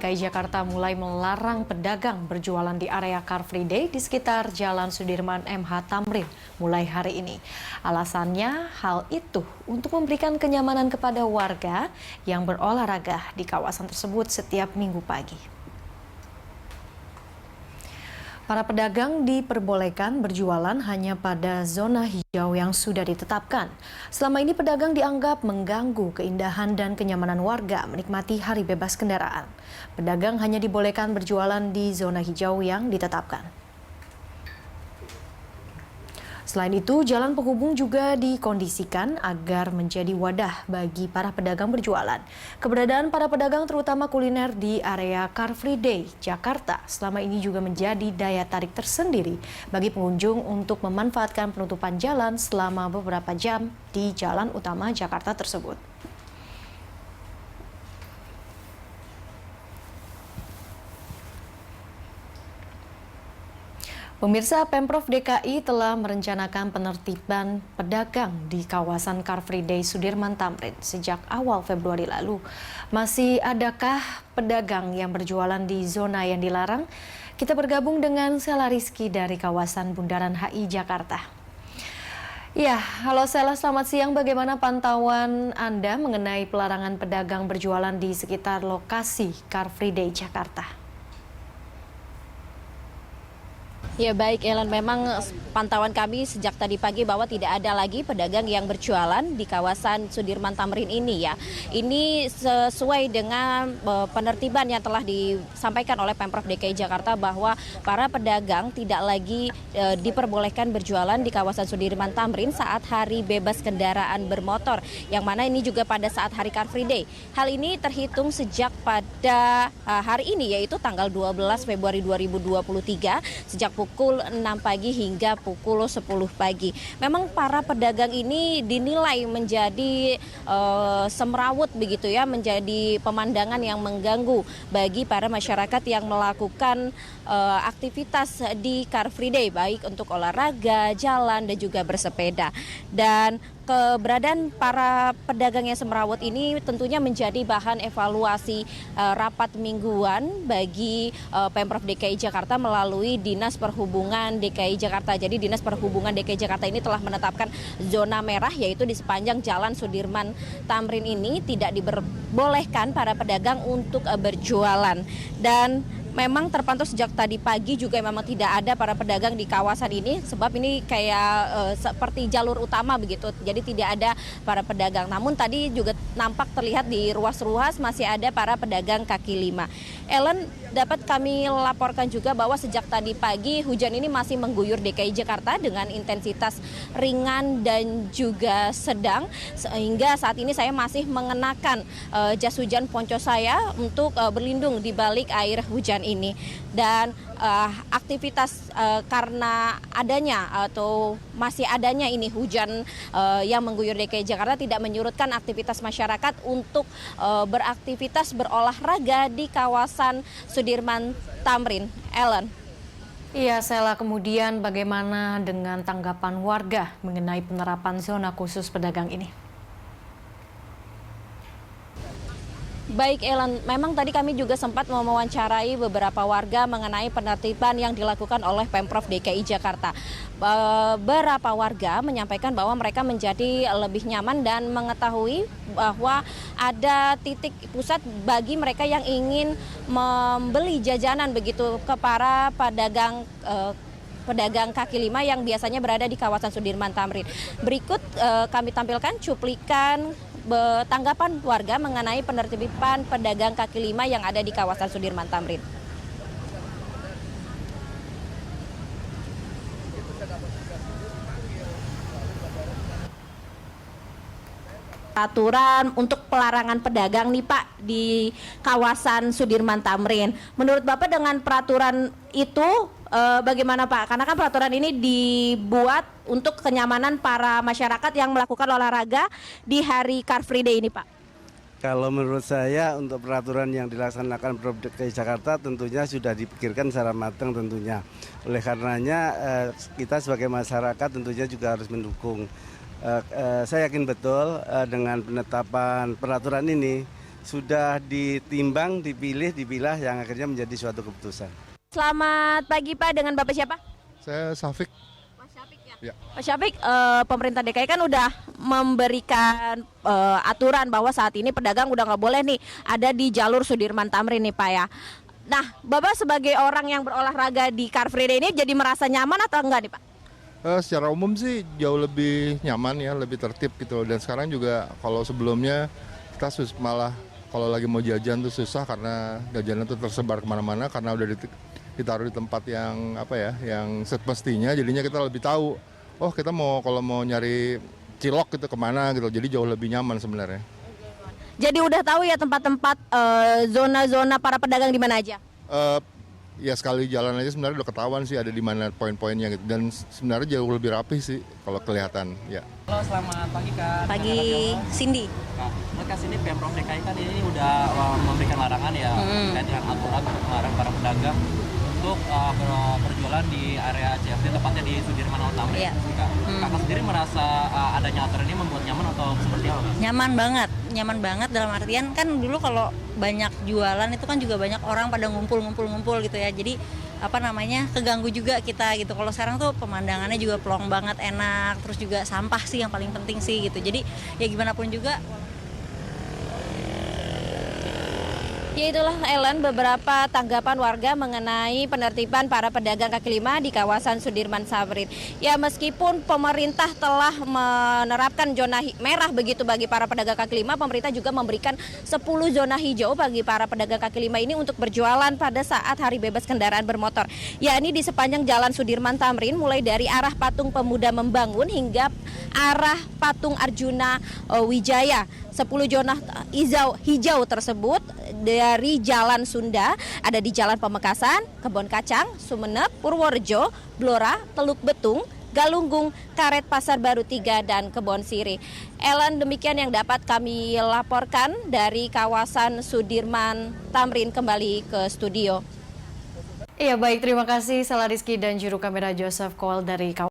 DKI Jakarta mulai melarang pedagang berjualan di area Car Free Day di sekitar Jalan Sudirman MH Tamrin mulai hari ini. Alasannya hal itu untuk memberikan kenyamanan kepada warga yang berolahraga di kawasan tersebut setiap minggu pagi. Para pedagang diperbolehkan berjualan hanya pada zona hijau yang sudah ditetapkan. Selama ini pedagang dianggap mengganggu keindahan dan kenyamanan warga menikmati hari bebas kendaraan. Pedagang hanya dibolehkan berjualan di zona hijau yang ditetapkan. Selain itu, jalan penghubung juga dikondisikan agar menjadi wadah bagi para pedagang berjualan. Keberadaan para pedagang terutama kuliner di area Car Free Day Jakarta selama ini juga menjadi daya tarik tersendiri bagi pengunjung untuk memanfaatkan penutupan jalan selama beberapa jam di jalan utama Jakarta tersebut. Pemirsa, Pemprov DKI telah merencanakan penertiban pedagang di kawasan Car Free Day Sudirman Tamrin sejak awal Februari lalu. Masih adakah pedagang yang berjualan di zona yang dilarang? Kita bergabung dengan Sela Rizky dari kawasan Bundaran HI Jakarta. Ya, halo Sela, selamat siang. Bagaimana pantauan Anda mengenai pelarangan pedagang berjualan di sekitar lokasi Car Free Day Jakarta? Ya baik Ellen, memang pantauan kami sejak tadi pagi bahwa tidak ada lagi pedagang yang berjualan di kawasan Sudirman Tamrin ini ya. Ini sesuai dengan penertiban yang telah disampaikan oleh Pemprov DKI Jakarta bahwa para pedagang tidak lagi diperbolehkan berjualan di kawasan Sudirman Tamrin saat hari bebas kendaraan bermotor. Yang mana ini juga pada saat hari Car Free Day. Hal ini terhitung sejak pada hari ini yaitu tanggal 12 Februari 2023 sejak pukul 6 pagi hingga pukul 10 pagi. Memang para pedagang ini dinilai menjadi semrawut begitu ya, menjadi pemandangan yang mengganggu bagi para masyarakat yang melakukan aktivitas di Car Free Day, baik untuk olahraga, jalan, dan juga bersepeda. Dan keberadaan para pedagang yang semrawut ini tentunya menjadi bahan evaluasi rapat mingguan bagi Pemprov DKI Jakarta melalui Dinas Perhubungan DKI Jakarta. Jadi Dinas Perhubungan DKI Jakarta ini telah menetapkan zona merah, yaitu di sepanjang Jalan Sudirman Tamrin ini tidak diperbolehkan para pedagang untuk berjualan. Dan memang terpantau sejak tadi pagi juga memang tidak ada para pedagang di kawasan ini, sebab ini kayak seperti jalur utama begitu, jadi tidak ada para pedagang. Namun tadi juga nampak terlihat di ruas-ruas masih ada para pedagang kaki lima. Ellen, dapat kami laporkan juga bahwa sejak tadi pagi hujan ini masih mengguyur DKI Jakarta dengan intensitas ringan dan juga sedang, sehingga saat ini saya masih mengenakan jas hujan ponco saya untuk berlindung di balik air hujan ini. Dan aktivitas karena adanya atau masih adanya ini hujan yang mengguyur DKI Jakarta tidak menyurutkan aktivitas masyarakat untuk beraktivitas berolahraga di kawasan Sudirman Tamrin. Ellen. Iya, Sela, kemudian bagaimana dengan tanggapan warga mengenai penerapan zona khusus pedagang ini? Baik Ellen, memang tadi kami juga sempat mewawancarai beberapa warga mengenai penertiban yang dilakukan oleh Pemprov DKI Jakarta. Beberapa warga menyampaikan bahwa mereka menjadi lebih nyaman dan mengetahui bahwa ada titik pusat bagi mereka yang ingin membeli jajanan begitu ke para pedagang kaki lima yang biasanya berada di kawasan Sudirman Tamrin. Berikut kami tampilkan cuplikan tanggapan warga mengenai penertiban pedagang kaki lima yang ada di kawasan Sudirman Tamrin. Peraturan untuk pelarangan pedagang nih Pak di kawasan Sudirman Tamrin. Menurut Bapak dengan peraturan itu bagaimana Pak? Karena kan peraturan ini dibuat untuk kenyamanan para masyarakat yang melakukan olahraga di hari Car Free Day ini Pak. Kalau menurut saya untuk peraturan yang dilaksanakan Pemprov DKI Jakarta tentunya sudah dipikirkan secara matang tentunya. Oleh karenanya kita sebagai masyarakat tentunya juga harus mendukung. Saya yakin betul dengan penetapan peraturan ini sudah ditimbang, dipilah yang akhirnya menjadi suatu keputusan. Selamat pagi Pak, dengan Bapak siapa? Saya Safik. Pak Syafiq Ya. Pak Syafiq, pemerintah DKI kan udah memberikan aturan bahwa saat ini pedagang udah nggak boleh nih ada di jalur Sudirman Tamrin nih Pak ya. Nah, Bapak sebagai orang yang berolahraga di Car Free Day ini jadi merasa nyaman atau enggak nih Pak? Secara umum sih jauh lebih nyaman ya, lebih tertib gitu. Dan sekarang juga kalau sebelumnya kita malah kalau lagi mau jajan tuh susah karena jajanan tuh tersebar kemana-mana karena udah ditaruh di tempat yang yang semestinya, jadinya kita lebih tahu. Oh kita kalau mau nyari cilok gitu kemana gitu, jadi jauh lebih nyaman sebenarnya. Jadi udah tahu ya tempat-tempat zona-zona para pedagang di mana aja? Ya sekali jalan aja sebenarnya udah ketahuan sih ada di mana poin-poinnya gitu, dan sebenarnya jauh lebih rapi sih kalau kelihatan ya. Halo, selamat pagi Kak. Pagi, Cindy. Kak, menurut sini Pemprov DKI kan ini udah memberikan larangan ya terkait dengan aturan untuk melarang para pedagang untuk berjualan di area CFD, tepatnya di Sudirman Tamrin. Iya. Kakak sendiri merasa adanya aturan ini membuat nyaman atau seperti apa? Nyaman banget dalam artian kan dulu kalau banyak jualan itu kan juga banyak orang pada ngumpul gitu ya. Jadi keganggu juga kita gitu. Kalau sekarang tuh pemandangannya juga plong banget, enak, terus juga sampah sih yang paling penting sih gitu. Jadi ya gimana pun juga. Ya itulah Ellen, beberapa tanggapan warga mengenai penertiban para pedagang kaki lima di kawasan Sudirman Tamrin. Ya meskipun pemerintah telah menerapkan zona merah begitu bagi para pedagang kaki lima, pemerintah juga memberikan 10 zona hijau bagi para pedagang kaki lima ini untuk berjualan pada saat hari bebas kendaraan bermotor. Ya ini di sepanjang jalan Sudirman Tamrin, mulai dari arah Patung Pemuda Membangun hingga arah Patung Arjuna Wijaya. 10 zona hijau tersebut dari Jalan Sunda, ada di Jalan Pamekasan, Kebon Kacang, Sumeneb, Purworejo, Blora, Teluk Betung, Galunggung, Karet Pasar Baru 3, dan Kebon Sirih. Ellen, demikian yang dapat kami laporkan dari kawasan Sudirman Tamrin. Kembali ke studio. Iya baik, terima kasih Sela Rizky dan juru kamera Joseph Kowal dari kawasan